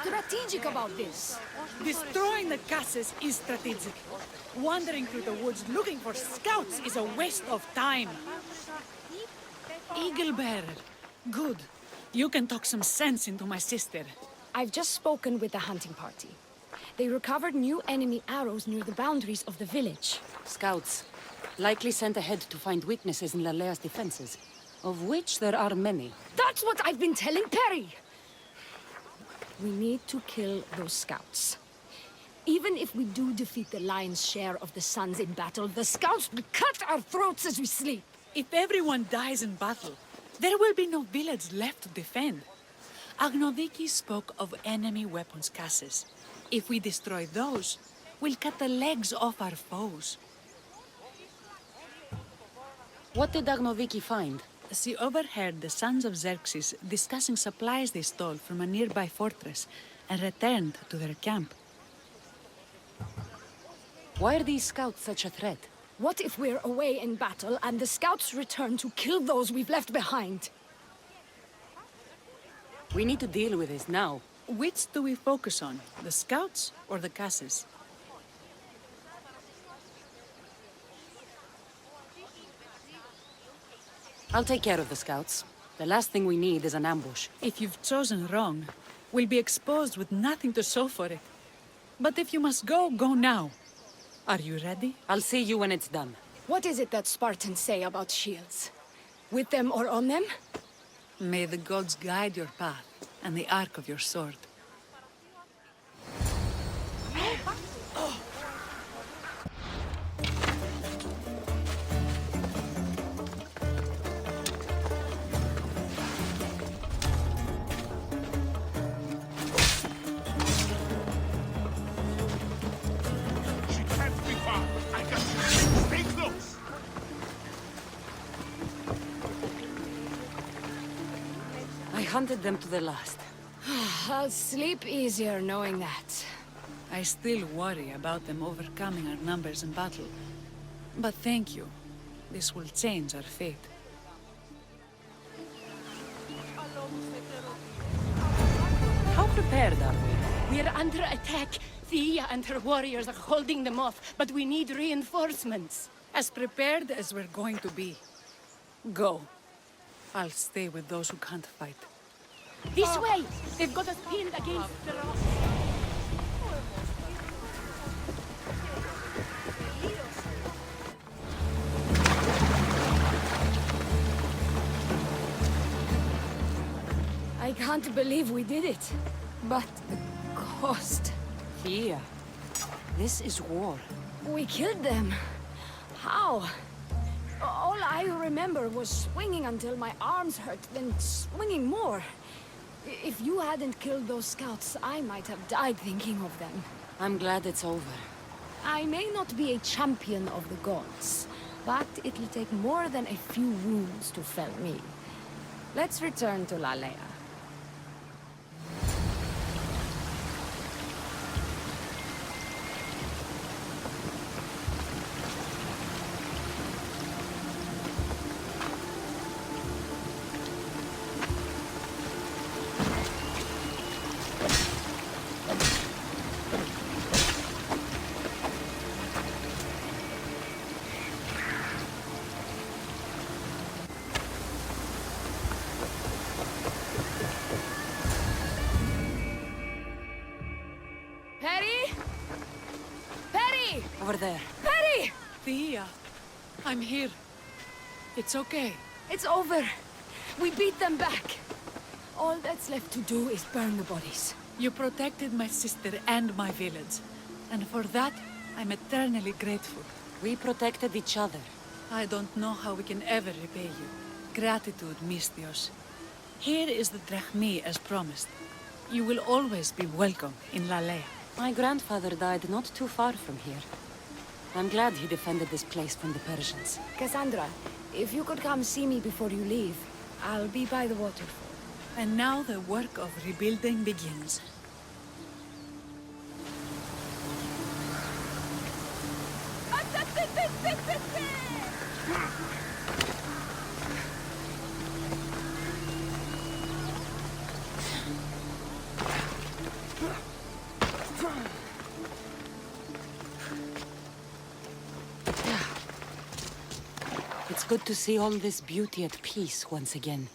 strategic about this. Destroying the castles is strategic. Wandering through the woods looking for scouts is a waste of time. Eagle Bearer. Good. You can talk some sense into my sister. I've just spoken with the hunting party. They recovered new enemy arrows near the boundaries of the village. Scouts. Likely sent ahead to find weaknesses in Lalea's defenses, of which there are many. That's what I've been telling Perry! We need to kill those scouts. Even if we do defeat the lion's share of the Suns in battle, the scouts will cut our throats as we sleep. If everyone dies in battle, there will be no village left to defend. Agnoviki spoke of enemy weapons cases. If we destroy those, we'll cut the legs off our foes. What did Agnoviki find? She overheard the sons of Xerxes discussing supplies they stole from a nearby fortress and returned to their camp. Why are these scouts such a threat? What if we're away in battle and the scouts return to kill those we've left behind? We need to deal with this now. Which do we focus on, the scouts or the casses? I'll take care of the scouts. The last thing we need is an ambush. If you've chosen wrong, we'll be exposed with nothing to show for it. But if you must go, go now. Are you ready? I'll see you when it's done. What is it that Spartans say about shields? With them or on them? May the gods guide your path and the arc of your sword. I hunted them to the last. I'll sleep easier knowing that. I still worry about them overcoming our numbers in battle. But thank you. This will change our fate. How prepared are we? We're under attack. Thea and her warriors are holding them off, but we need reinforcements. As prepared as we're going to be. Go. I'll stay with those who can't fight. This way! They've got us pinned against the rock. I can't believe we did it. But the cost... Here. This is war. We killed them. How? All I remember was swinging until my arms hurt, then swinging more. If you hadn't killed those scouts, I might have died thinking of them. I'm glad it's over. I may not be a champion of the gods, but it'll take more than a few wounds to fell me. Let's return to Lalea. Perry? Perry! Over there. Perry! Thea, I'm here. It's okay. It's over. We beat them back. All that's left to do is burn the bodies. You protected my sister and my village. And for that, I'm eternally grateful. We protected each other. I don't know how we can ever repay you. Gratitude, Misthios. Here is the drachmi as promised. You will always be welcome in Lalea. My grandfather died not too far from here. I'm glad he defended this place from the Persians. Cassandra, if you could come see me before you leave, I'll be by the waterfall. And now the work of rebuilding begins. good to see all this beauty at peace once again.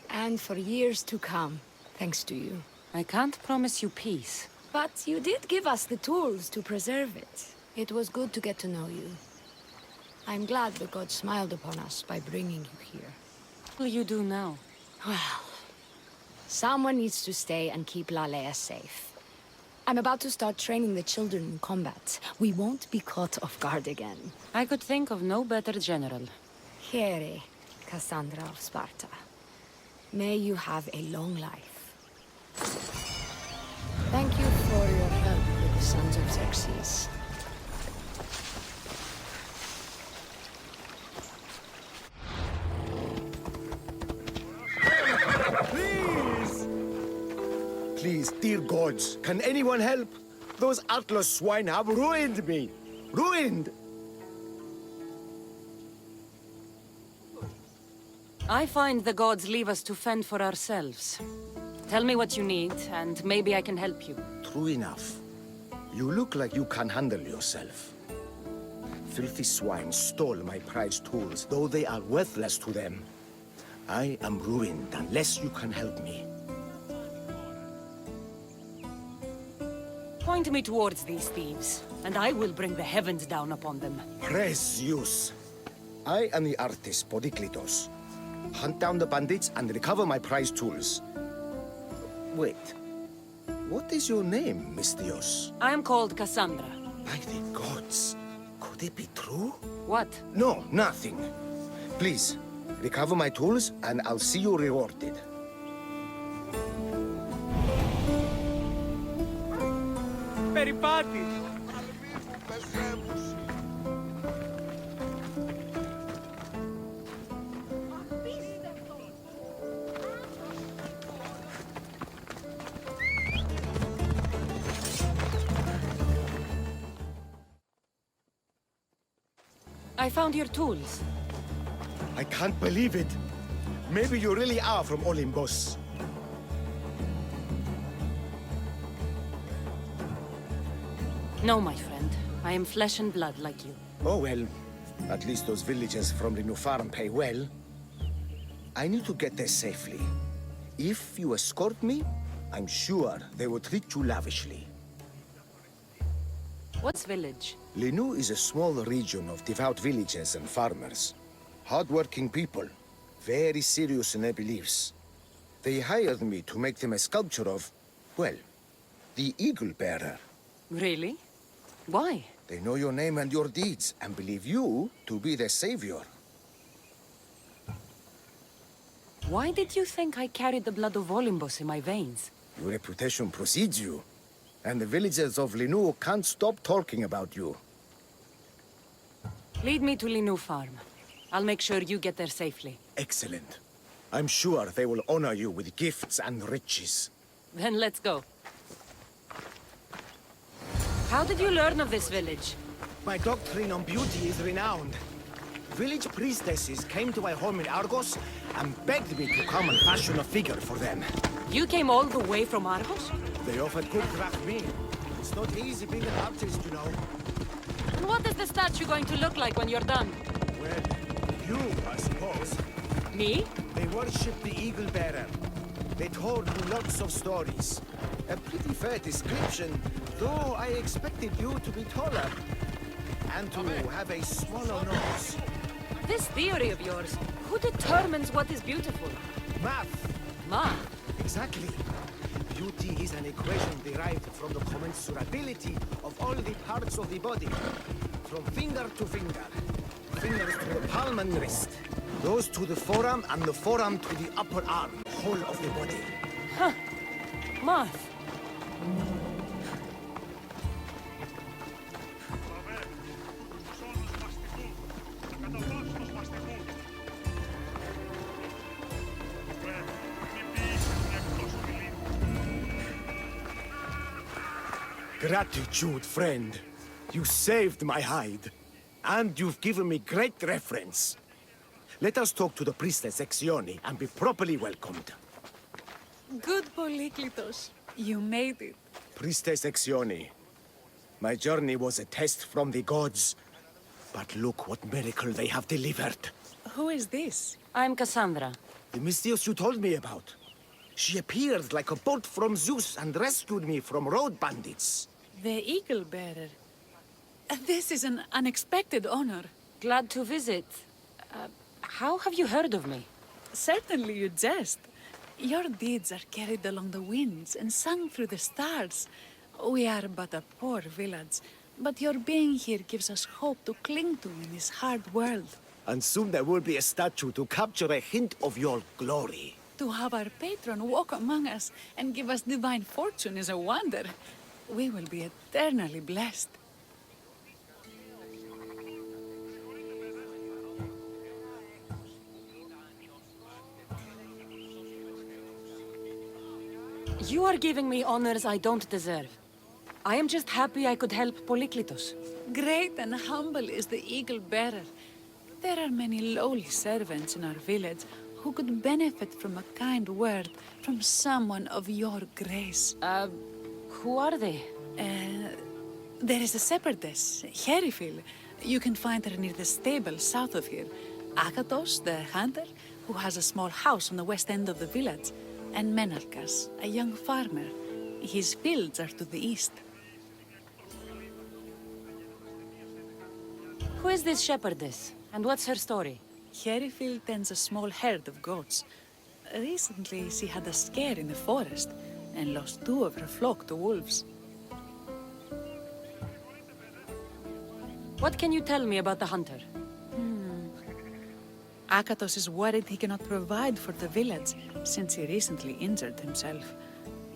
And for years to come, thanks to you. I can't promise you peace. But you did give us the tools to preserve it. It was good to get to know you. I'm glad the gods smiled upon us by bringing you here. What will you do now? Well, someone needs to stay and keep Lalea safe. I'm about to start training the children in combat. We won't be caught off guard again. I could think of no better general. Here, Cassandra of Sparta. May you have a long life. Thank you for your help with the Sons of Xerxes. Please, dear gods, can anyone help? Those Atlas swine have ruined me. Ruined! I find the gods leave us to fend for ourselves. Tell me what you need, and maybe I can help you. True enough. You look like you can handle yourself. Filthy swine stole my prized tools, though they are worthless to them. I am ruined unless you can help me. Point me towards these thieves, and I will bring the heavens down upon them. Praise Zeus. I am the artist Podiklitos. Hunt down the bandits and recover my prized tools. Wait. What is your name, Mystios? I am called Cassandra. By the gods. Could it be true? What? No, nothing. Please, recover my tools and I'll see you rewarded. Περιπάτη! I found your tools. I can't believe it. Maybe you really are from Olympus. No, my friend. I am flesh and blood like you. Oh well, at least those villagers from the new farm pay well. I need to get there safely. If you escort me, I'm sure they will treat you lavishly. What's village? Linu is a small region of devout villagers and farmers. Hard-working people, very serious in their beliefs. They hired me to make them a sculpture of, well, the Eagle Bearer. Really? Why? They know your name and your deeds, and believe you to be their savior. Why did you think I carried the blood of Olympus in my veins? Your reputation precedes you, and the villagers of Linu can't stop talking about you. Lead me to Linu Farm. I'll make sure you get there safely. Excellent. I'm sure they will honor you with gifts and riches. Then let's go. How did you learn of this village? My doctrine on beauty is renowned. Village priestesses came to my home in Argos and begged me to come and fashion a figure for them. You came all the way from Argos? They offered good drachmi. It's not easy being an artist, you know. And what is the statue going to look like when you're done? Well, you, I suppose. Me? They worship the Eagle Bearer. They told me lots of stories. A pretty fair description, though I expected you to be taller. And to have a smaller nose. This theory of yours, who determines what is beautiful? Math. Math? Exactly. Beauty is an equation derived from the commensurability of all the parts of the body. From finger to finger. Fingers to the palm and wrist. Those to the forearm and the forearm to the upper arm. Whole of the body. Huh. Math. Gratitude, friend. You saved my hide. And you've given me great reference. Let us talk to the priestess Exione and be properly welcomed. Good Polyklitos. You made it. Priestess Exione, my journey was a test from the gods. But look what miracle they have delivered. Who is this? I'm Cassandra. The Mystios you told me about. She appeared like a bolt from Zeus and rescued me from road bandits. The Eagle Bearer. This is an unexpected honor. Glad to visit. How have you heard of me? Certainly you jest. Your deeds are carried along the winds and sung through the stars. We are but a poor village, but your being here gives us hope to cling to in this hard world. And soon there will be a statue to capture a hint of your glory. To have our patron walk among us and give us divine fortune is a wonder. We will be eternally blessed. You are giving me honors I don't deserve. I am just happy I could help Polyklitos. Great and humble is the Eagle Bearer. There are many lowly servants in our village who could benefit from a kind word from someone of your grace. Who are they? There is a shepherdess, Herifil. You can find her near the stable south of here. Akatos, the hunter, who has a small house on the west end of the village. And Menalkas, a young farmer. His fields are to the east. Who is this shepherdess? And what's her story? Herifil tends a small herd of goats. Recently, she had a scare in the forest and lost 2 of her flock to wolves. What can you tell me about the hunter? Akatos is worried he cannot provide for the village since he recently injured himself.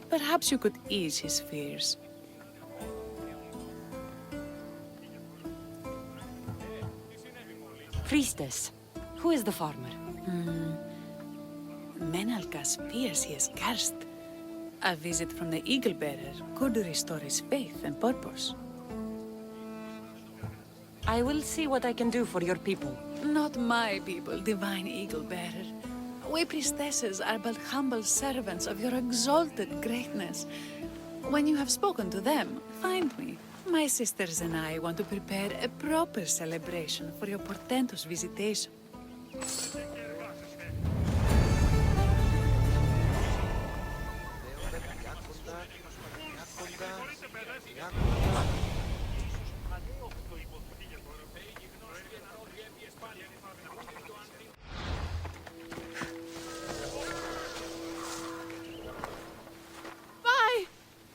Perhaps you could ease his fears. Priestess. Who is the farmer? Menalkas fears he is cursed. A visit from the Eagle Bearer could restore his faith and purpose. I will see what I can do for your people. Not my people, divine Eagle Bearer. We priestesses are but humble servants of your exalted greatness. When you have spoken to them, find me. My sisters and I want to prepare a proper celebration for your portentous visitation.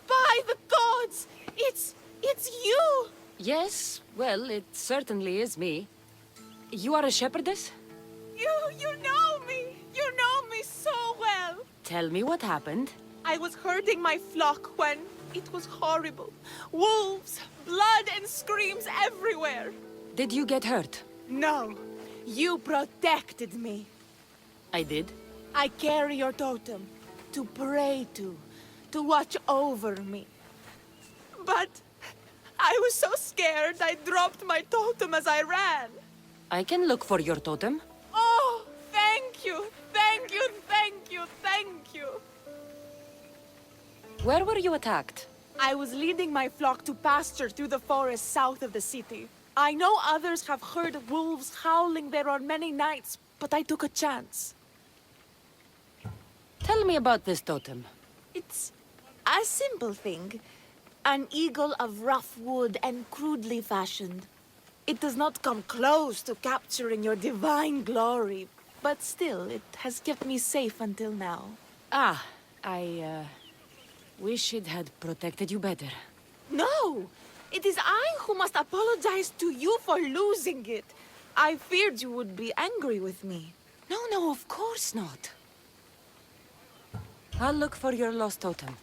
By the gods! It's you! Yes, well, it certainly is me. You are a shepherdess? You know me! You know me so well! Tell me what happened. I was herding my flock when it was horrible. Wolves, blood and screams everywhere. Did you get hurt? No, you protected me. I did. I carry your totem to pray to watch over me. But I was so scared I dropped my totem as I ran. I can look for your totem. Oh, thank you, thank you, thank you, thank you. Where were you attacked? I was leading my flock to pasture through the forest south of the city. I know others have heard wolves howling there on many nights, but I took a chance. Tell me about this totem. It's a simple thing. An eagle of rough wood and crudely fashioned. It does not come close to capturing your divine glory, but still, it has kept me safe until now. I wish it had protected you better. No! It is I who must apologize to you for losing it. I feared you would be angry with me. No, of course not. I'll look for your lost totem.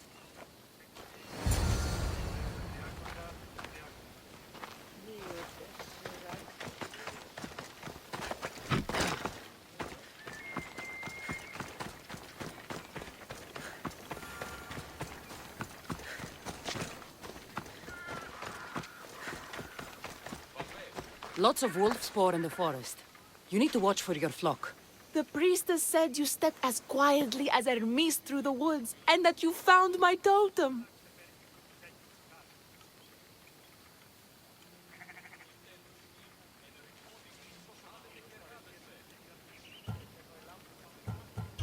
Lots of wolf spoor in the forest. You need to watch for your flock. The priestess said you stepped as quietly as Hermes through the woods, and that you found my totem.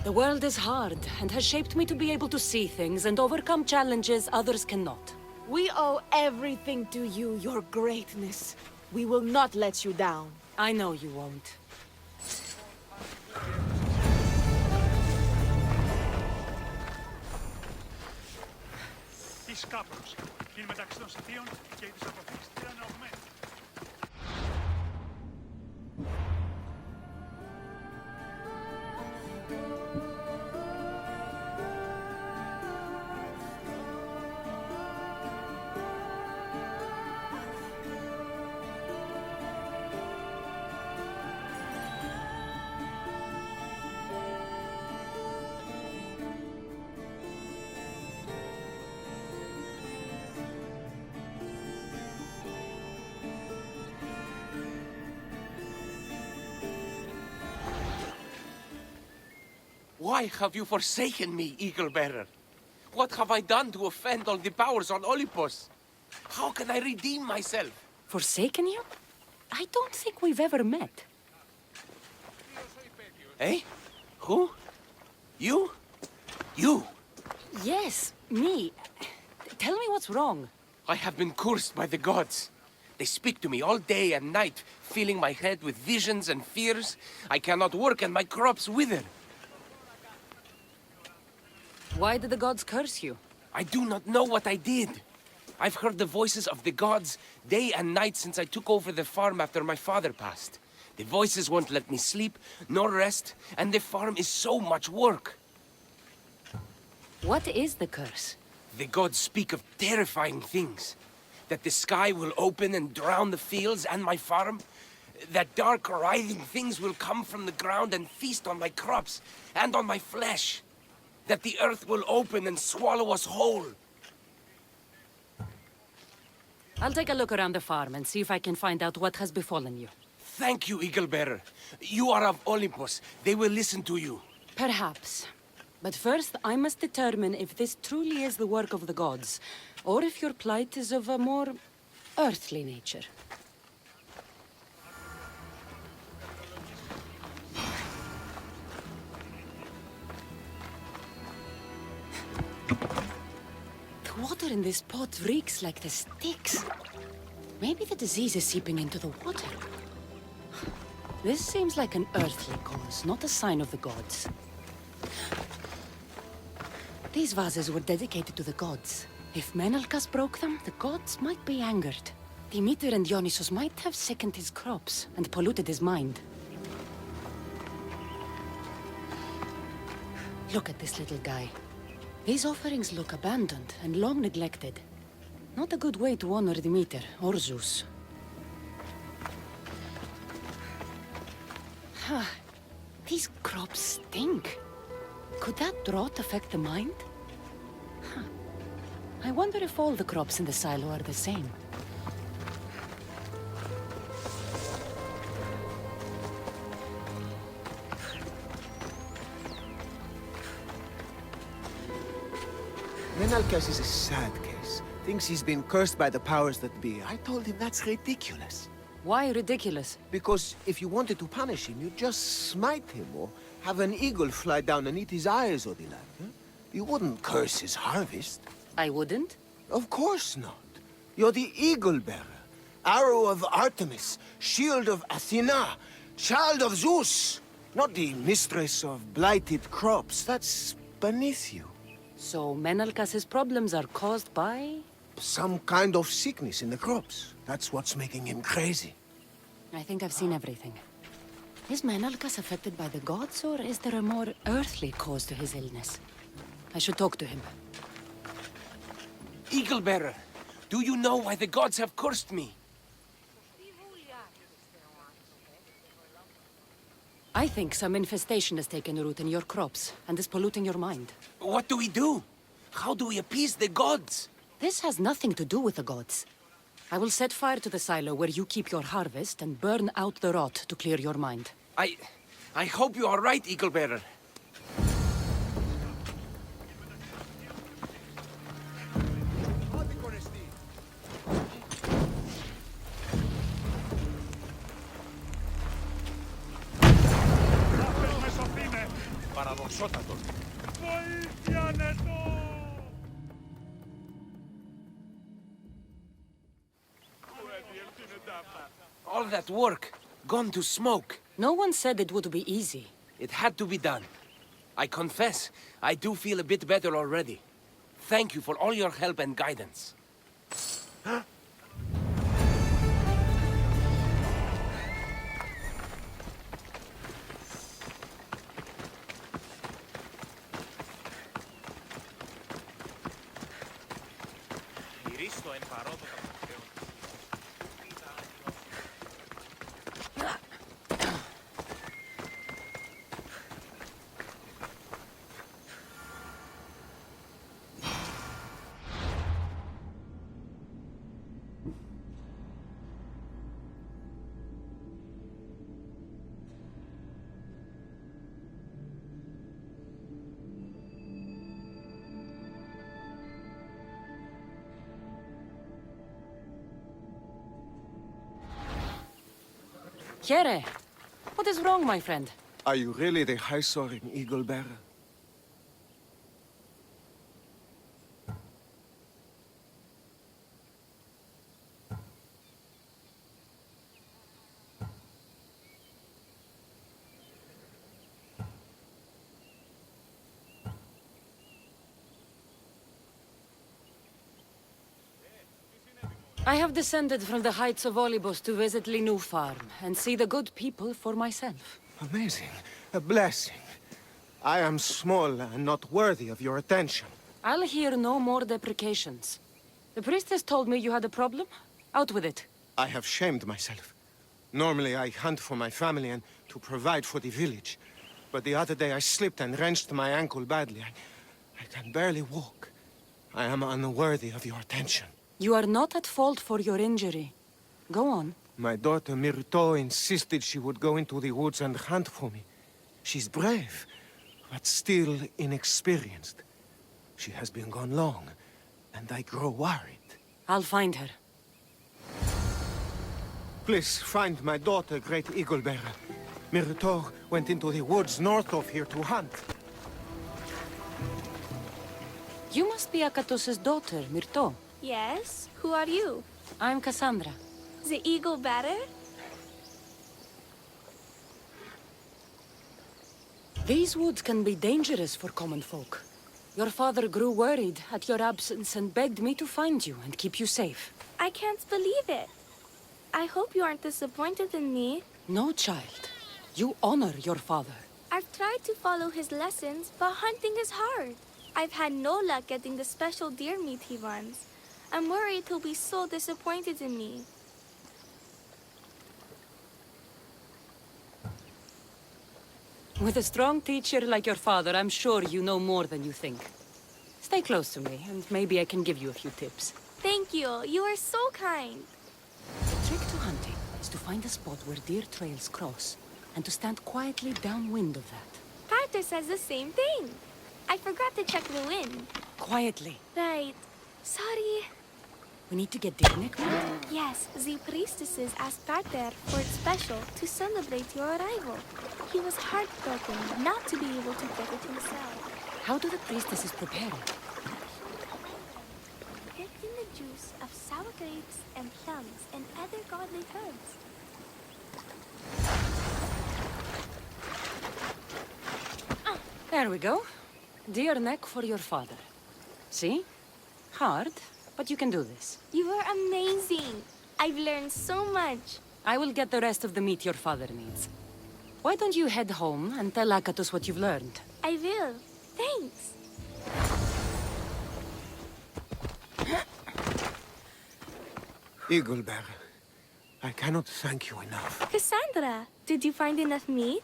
The world is hard, and has shaped me to be able to see things and overcome challenges others cannot. We owe everything to you, your greatness. We will not let you down. I know you won't. Της κάπνος. Είναι μεταξύ των στοιχείων και της αποφύγης τυραννωμένης. Why have you forsaken me, Eagle-Bearer? What have I done to offend all the powers on Olympus? How can I redeem myself? Forsaken you? I don't think we've ever met. Eh? Who? You? You! Yes, me. Tell me what's wrong. I have been cursed by the gods. They speak to me all day and night, filling my head with visions and fears. I cannot work and my crops wither. Why did the gods curse you? I do not know what I did. I've heard the voices of the gods day and night since I took over the farm after my father passed. The voices won't let me sleep, nor rest, and the farm is so much work. What is the curse? The gods speak of terrifying things. That the sky will open and drown the fields and my farm. That dark, writhing things will come from the ground and feast on my crops and on my flesh. That the earth will open and swallow us whole. I'll take a look around the farm and see if I can find out what has befallen you. Thank you, Eagle-Bearer. You are of Olympus. They will listen to you. Perhaps. But first, I must determine if this truly is the work of the gods, or if your plight is of a more earthly nature. The water in this pot reeks like the sticks. Maybe the disease is seeping into the water. This seems like an earthly cause, not a sign of the gods. These vases were dedicated to the gods. If Menalcas broke them, the gods might be angered. Demeter and Dionysos might have sickened his crops and polluted his mind. Look at this little guy. These offerings look abandoned and long neglected. Not a good way to honor Demeter or Zeus. These crops stink. Could that drought affect the mind? I wonder if all the crops in the silo are the same. Menalcas is a sad case. Thinks he's been cursed by the powers that be. I told him that's ridiculous. Why ridiculous? Because if you wanted to punish him, you'd just smite him or have an eagle fly down and eat his eyes or the like. Huh? You wouldn't curse his harvest. I wouldn't? Of course not. You're the eagle-bearer. Arrow of Artemis, shield of Athena, child of Zeus. Not the mistress of blighted crops. That's beneath you. So Menalcas's problems are caused by... Some kind of sickness in the crops. That's what's making him crazy. I think I've seen everything. Is Menalcas affected by the gods, or is there a more earthly cause to his illness? I should talk to him. Eagle-Bearer, do you know why the gods have cursed me? I think some infestation has taken root in your crops and is polluting your mind. What do we do? How do we appease the gods? This has nothing to do with the gods. I will set fire to the silo where you keep your harvest and burn out the rot to clear your mind. I hope you are right, Eagle-Bearer. παραδοξότατον. Βοήθεια, νετό! All that work, gone to smoke. No one said it would be easy. It had to be done. I confess, I do feel a bit better already. Thank you for all your help and guidance. Here, what is wrong, my friend? Are you really the High Soaring Eagle Bearer? I have descended from the heights of Olibos to visit Linu Farm and see the good people for myself. Amazing. A blessing. I am small and not worthy of your attention. I'll hear no more deprecations. The priestess told me you had a problem. Out with it. I have shamed myself. Normally I hunt for my family and to provide for the village. But the other day I slipped and wrenched my ankle badly. I can barely walk. I am unworthy of your attention. You are not at fault for your injury. Go on. My daughter Myrto insisted she would go into the woods and hunt for me. She's brave, but still inexperienced. She has been gone long, and I grow worried. I'll find her. Please find my daughter, Great Eagle Bearer. Myrto went into the woods north of here to hunt. You must be Akatos' daughter, Myrto. Yes? Who are you? I'm Cassandra. The Eagle Bearer? These woods can be dangerous for common folk. Your father grew worried at your absence and begged me to find you and keep you safe. I can't believe it. I hope you aren't disappointed in me. No, child. You honor your father. I've tried to follow his lessons, but hunting is hard. I've had no luck getting the special deer meat he wants. I'm worried he'll be so disappointed in me. With a strong teacher like your father, I'm sure you know more than you think. Stay close to me, and maybe I can give you a few tips. Thank you. You are so kind. The trick to hunting is to find a spot where deer trails cross, and to stand quietly downwind of that. Carter says the same thing. I forgot to check the wind. Quietly. Right. Sorry. We need to get deer neck meat. Yes, the priestesses asked Carter for it special to celebrate your arrival. He was heartbroken not to be able to get it himself. How do the priestesses prepare it? Dipped in the juice of sour grapes and plums and other godly herbs. There we go. Deer neck for your father. See? Hard, but you can do this. You are amazing. I've learned so much. I will get the rest of the meat your father needs. Why don't you head home and tell Akatos what you've learned? I will. Thanks. Eagle Bearer, I cannot thank you enough. Cassandra, did you find enough meat?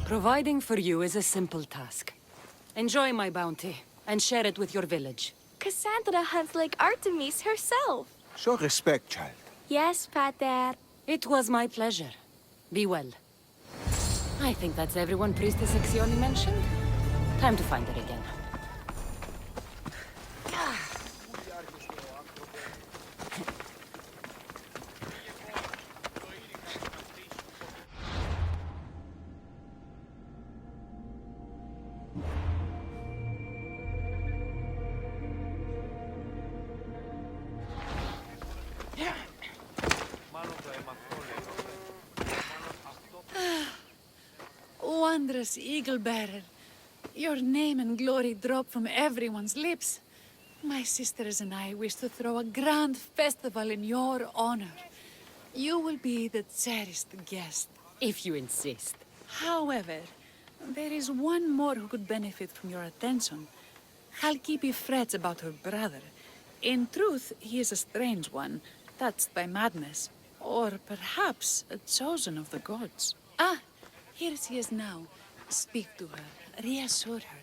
Providing for you is a simple task. Enjoy my bounty, and share it with your village. Cassandra hunts like Artemis herself. Show respect, child. Yes, Pater. It was my pleasure. Be well. I think that's everyone Priestess Ixioni mentioned. Time to find her again. wondrous eagle-bearer. Your name and glory drop from everyone's lips. My sisters and I wish to throw a grand festival in your honor. You will be the cherished guest. If you insist. However, there is one more who could benefit from your attention. Halkipi frets about her brother. In truth, he is a strange one, touched by madness. Or perhaps a chosen of the gods. Ah, here she is now. Speak to her, reassure her,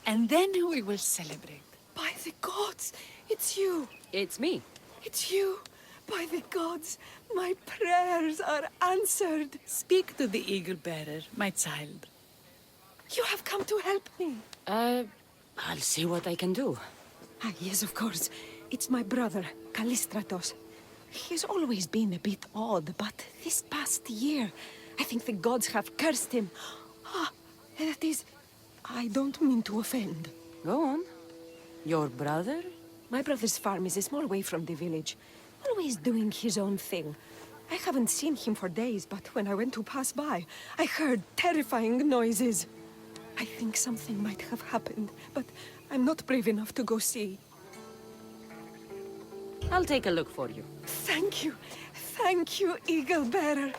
and then we will celebrate. By the gods, it's you. It's me. It's you. By the gods, my prayers are answered. Speak to the eagle-bearer, my child. You have come to help me. I'll see what I can do. Ah, yes, of course. It's my brother, Callistratos. He's always been a bit odd, but this past year, I think the gods have cursed him. Ah, that is... I don't mean to offend. Go on. Your brother? My brother's farm is a small way from the village. Always doing his own thing. I haven't seen him for days, but when I went to pass by, I heard terrifying noises. I think something might have happened, but I'm not brave enough to go see. I'll take a look for you. Thank you. Thank you, Eagle Bearer.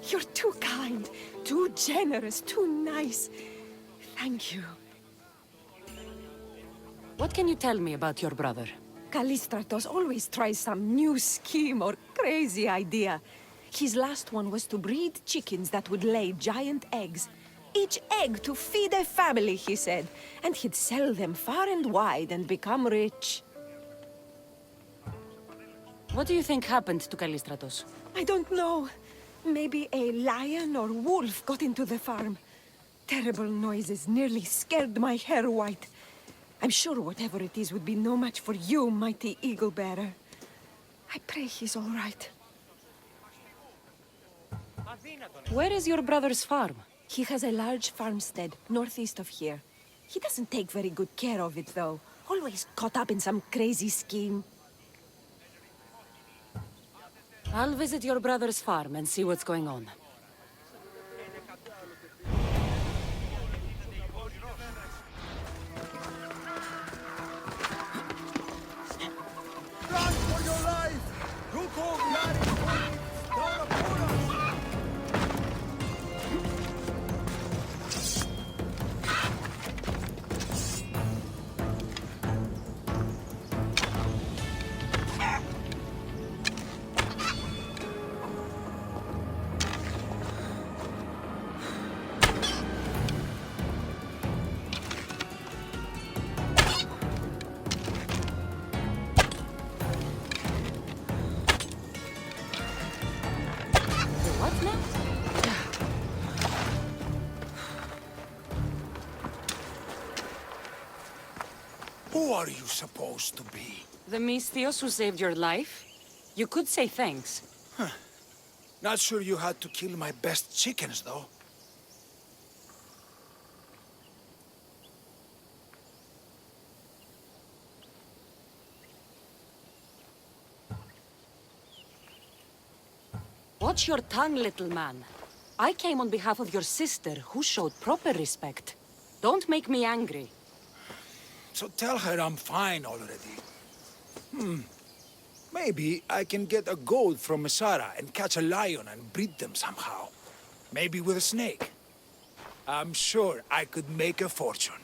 You're too kind, too generous, too nice. Thank you. What can you tell me about your brother? Callistratos always tries some new scheme or crazy idea. His last one was to breed chickens that would lay giant eggs. Each egg to feed a family, he said. And he'd sell them far and wide and become rich. What do you think happened to Callistratos? I don't know. Maybe a lion or wolf got into the farm. Terrible noises nearly scared my hair white. I'm sure whatever it is would be no match for you, mighty Eagle Bearer. I pray he's all right. Where is your brother's farm? He has a large farmstead northeast of here. He doesn't take very good care of it, though. Always caught up in some crazy scheme. I'll visit your brother's farm and see what's going on. Run for your life! Ruko, What now? Who are you supposed to be? The Mystios who saved your life? You could say thanks. Not sure you had to kill my best chickens, though. Watch your tongue, little man. I came on behalf of your sister, who showed proper respect. Don't make me angry. So tell her I'm fine already. Maybe I can get a gold from Mesara and catch a lion and breed them somehow. Maybe with a snake. I'm sure I could make a fortune.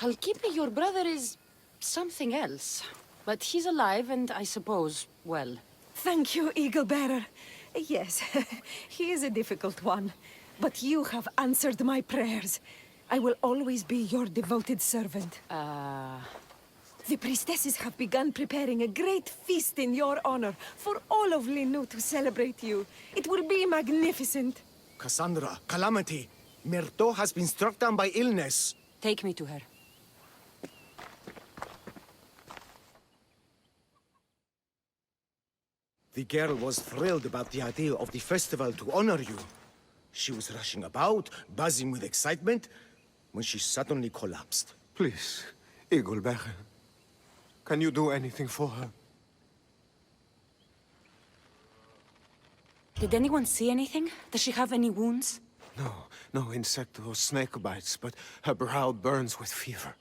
Halkipi, your brother is something else. But he's alive and I suppose, well. Thank you, Eagle Bearer. Yes, he is a difficult one. But you have answered my prayers. I will always be your devoted servant. The priestesses have begun preparing a great feast in your honor for all of Linu to celebrate you. It will be magnificent. Cassandra, Calamity, Myrto has been struck down by illness. Take me to her. The girl was thrilled about the idea of the festival to honor you. She was rushing about, buzzing with excitement, when she suddenly collapsed. Please, Eagle Bearer. Can you do anything for her? Did anyone see anything? Does she have any wounds? No insect or snake bites, but her brow burns with fever.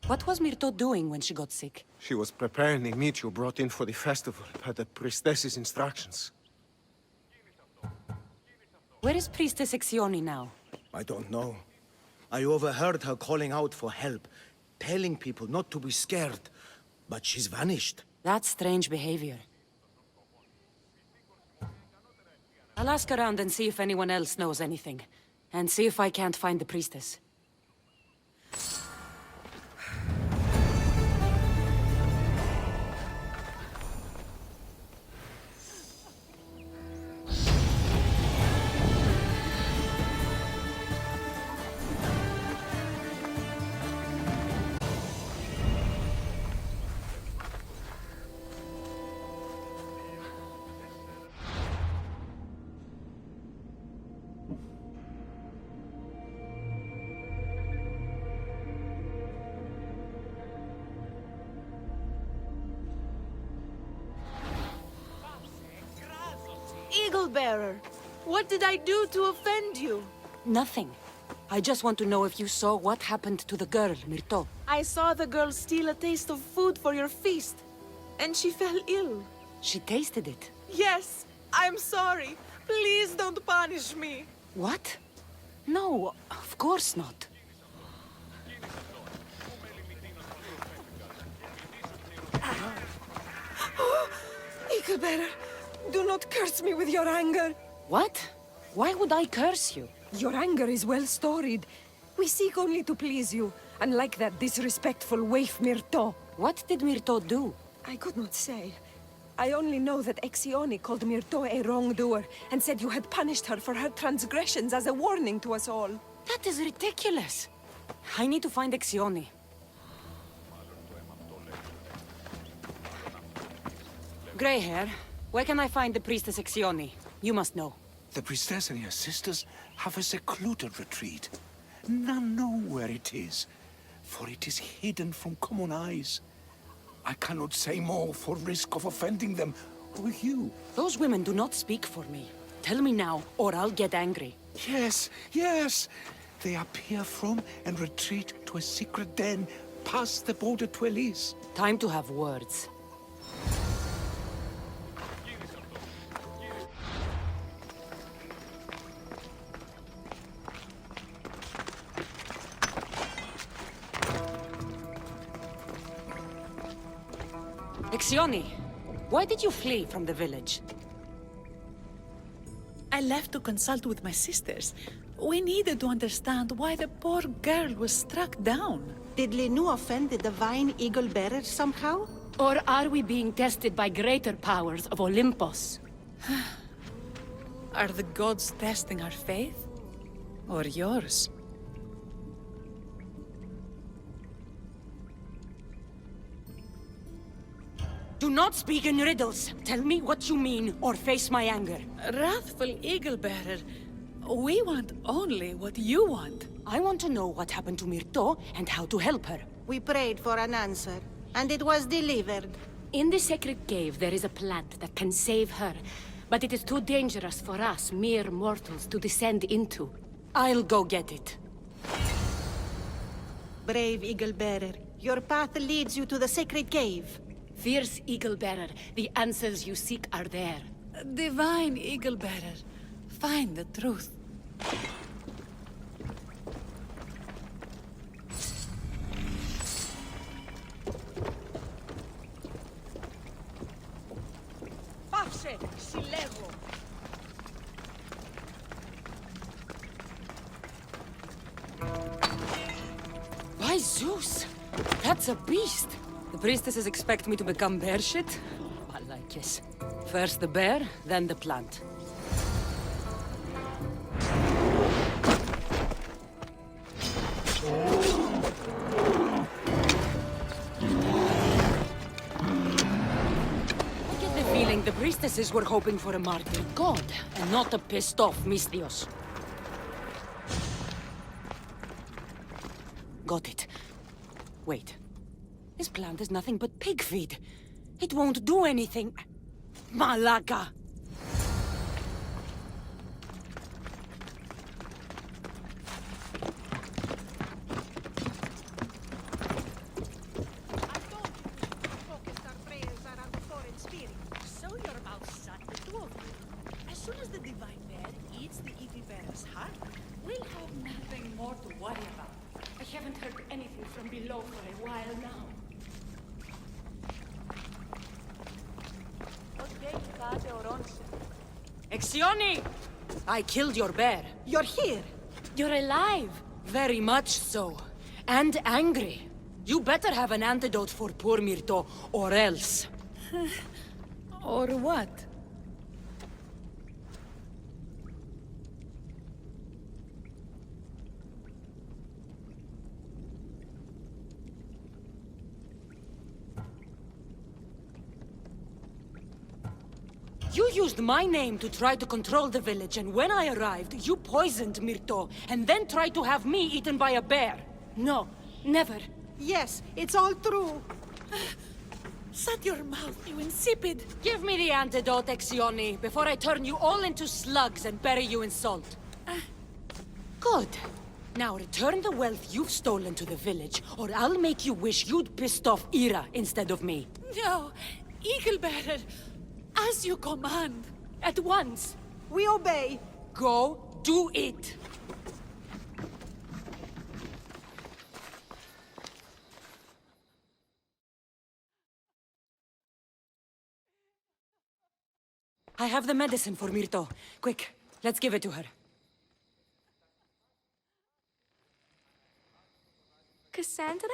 What was Myrto doing when she got sick? She was preparing the meat you brought in for the festival, per the priestess's instructions. Where is Priestess Exioni now? I don't know. I overheard her calling out for help, telling people not to be scared, but she's vanished. That's strange behavior. I'll ask around and see if anyone else knows anything. And see if I can't find the priestess. Eagle Bearer, what did I do to offend you? Nothing. I just want to know if you saw what happened to the girl, Myrto. I saw the girl steal a taste of food for your feast, and she fell ill. She tasted it. Yes, I'm sorry. Please don't punish me. What? No, of course not. Eagle Bearer, do not curse me with your anger. What? Why would I curse you? Your anger is well storied. We seek only to please you, unlike that disrespectful waif Myrto. What did Myrto do? I could not say. I only know that Exioni called Myrto a wrongdoer and said you had punished her for her transgressions as a warning to us all. That is ridiculous. I need to find Exioni. Grey hair, where can I find the priestess Exioni? You must know. The priestess and her sisters have a secluded retreat. None know where it is, for it is hidden from common eyes. I cannot say more for risk of offending them or you. Those women do not speak for me. Tell me now, or I'll get angry. Yes, yes. They appear from and retreat to a secret den past the border to Elise. Time to have words. Exioni, why did you flee from the village? I left to consult with my sisters. We needed to understand why the poor girl was struck down. Did Linu offend the divine Eagle Bearer somehow? Or are we being tested by greater powers of Olympus? Are the gods testing our faith? Or yours? Do not speak in riddles. Tell me what you mean, or face my anger. Wrathful Eagle Bearer, we want only what you want. I want to know what happened to Myrto and how to help her. We prayed for an answer, and it was delivered. In the sacred cave, there is a plant that can save her, but it is too dangerous for us, mere mortals, to descend into. I'll go get it. Brave Eagle Bearer, your path leads you to the sacred cave. Fierce Eagle Bearer, the answers you seek are there. Divine Eagle Bearer, find the truth. By Zeus! That's a beast! The priestesses expect me to become bear shit? I like it. First the bear, then the plant. I get the feeling the priestesses were hoping for a martyr god, and not a pissed-off Misthios. Got it. Wait. This plant is nothing but pig feed. It won't do anything. Malaka! So your mouth shut, the two of you. As soon as the divine bear eats the evil bear's heart, we'll have nothing more to worry about. I haven't heard anything from below for a while now. Exioni! I killed your bear. You're here. You're alive. Very much so. And angry. You better have an antidote for poor Myrto, or else. Or what? You used my name to try to control the village, and when I arrived, you poisoned Myrto, and then tried to have me eaten by a bear. No, never. Yes, it's all true. Shut your mouth, you insipid! Give me the antidote, Exioni, before I turn you all into slugs and bury you in salt. Good. Now return the wealth you've stolen to the village, or I'll make you wish you'd pissed off Ira instead of me. No, Eagle Bearer, as you command. At once. We obey. Go do it. I have the medicine for Myrto. Quick, let's give it to her. Cassandra?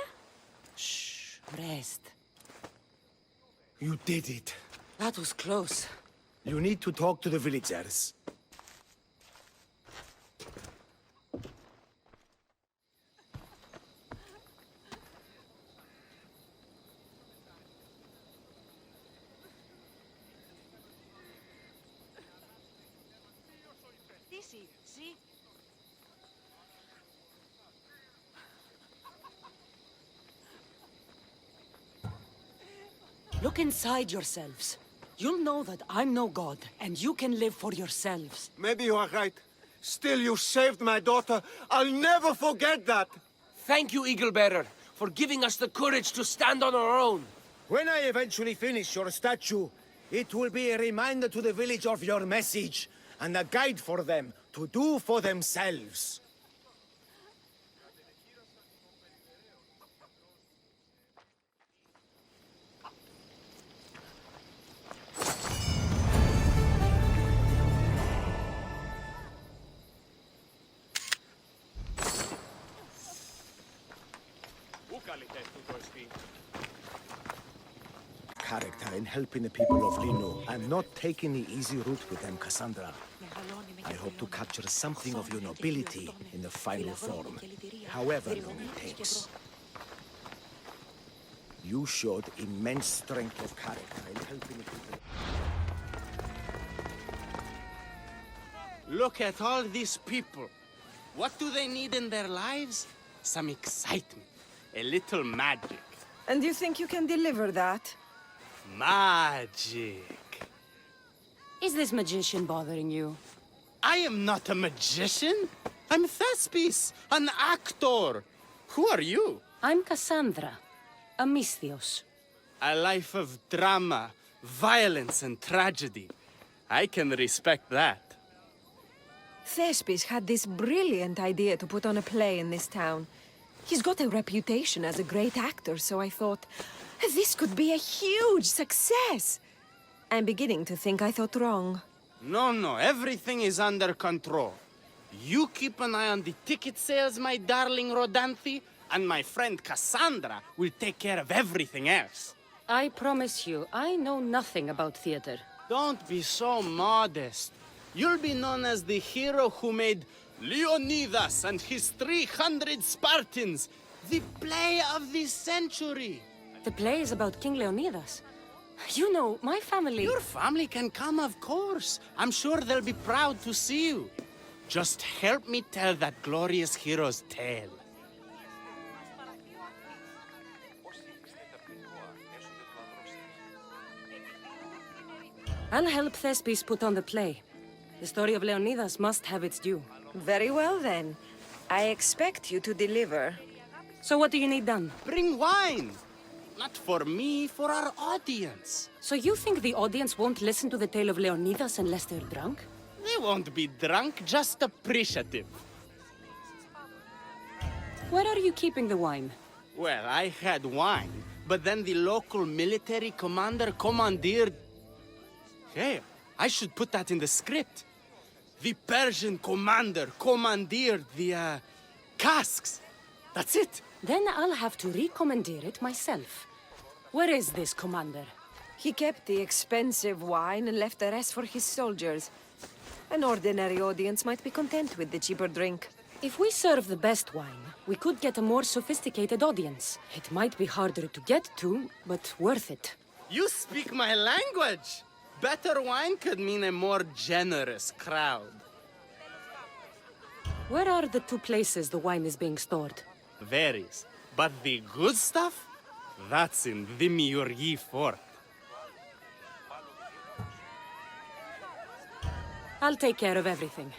Shh, rest. You did it. That was close. You need to talk to the villagers. See? Look inside yourselves. You'll know that I'm no god, and you can live for yourselves. Maybe you are right. Still, you saved my daughter. I'll never forget that. Thank you, Eagle Bearer, for giving us the courage to stand on our own. When I eventually finish your statue, it will be a reminder to the village of your message, and a guide for them to do for themselves. Character in helping the people of Lino, and not taking the easy route with them, Cassandra. I hope to capture something of your nobility in the final form, however long it takes. You showed immense strength of character in helping the people. Look at all these people. What do they need in their lives? Some excitement, a little magic. And you think you can deliver that? Magic. Is this magician bothering you? I am not a magician. I'm Thespis, an actor. Who are you? I'm Cassandra, a Misthios. A life of drama, violence, and tragedy. I can respect that. Thespis had this brilliant idea to put on a play in this town. He's got a reputation as a great actor, so I thought, this could be a huge success. I'm beginning to think I thought wrong. No, everything is under control. You keep an eye on the ticket sales, my darling Rodanthe, and my friend Cassandra will take care of everything else. I promise you, I know nothing about theater. Don't be so modest. You'll be known as the hero who made Leonidas and his 300 Spartans the play of the century. The play is about King Leonidas. You know, my family... Your family can come, of course. I'm sure they'll be proud to see you. Just help me tell that glorious hero's tale. I'll help Thespis put on the play. The story of Leonidas must have its due. Very well, then. I expect you to deliver. So what do you need done? Bring wine! Not for me, for our audience. So you think the audience won't listen to the tale of Leonidas unless they're drunk? They won't be drunk, just appreciative. Where are you keeping the wine? Well, I had wine, but then the local military commander commandeered... Hey, I should put that in the script. The Persian commander commandeered the, casks. That's it. Then I'll have to recommandeer it myself. Where is this commander? He kept the expensive wine and left the rest for his soldiers. An ordinary audience might be content with the cheaper drink. If we serve the best wine, we could get a more sophisticated audience. It might be harder to get to, but worth it. You speak my language. Better wine could mean a more generous crowd. Where are the two places the wine is being stored? Varies. But the good stuff? That's in Vimiurgi Fort. I'll take care of everything.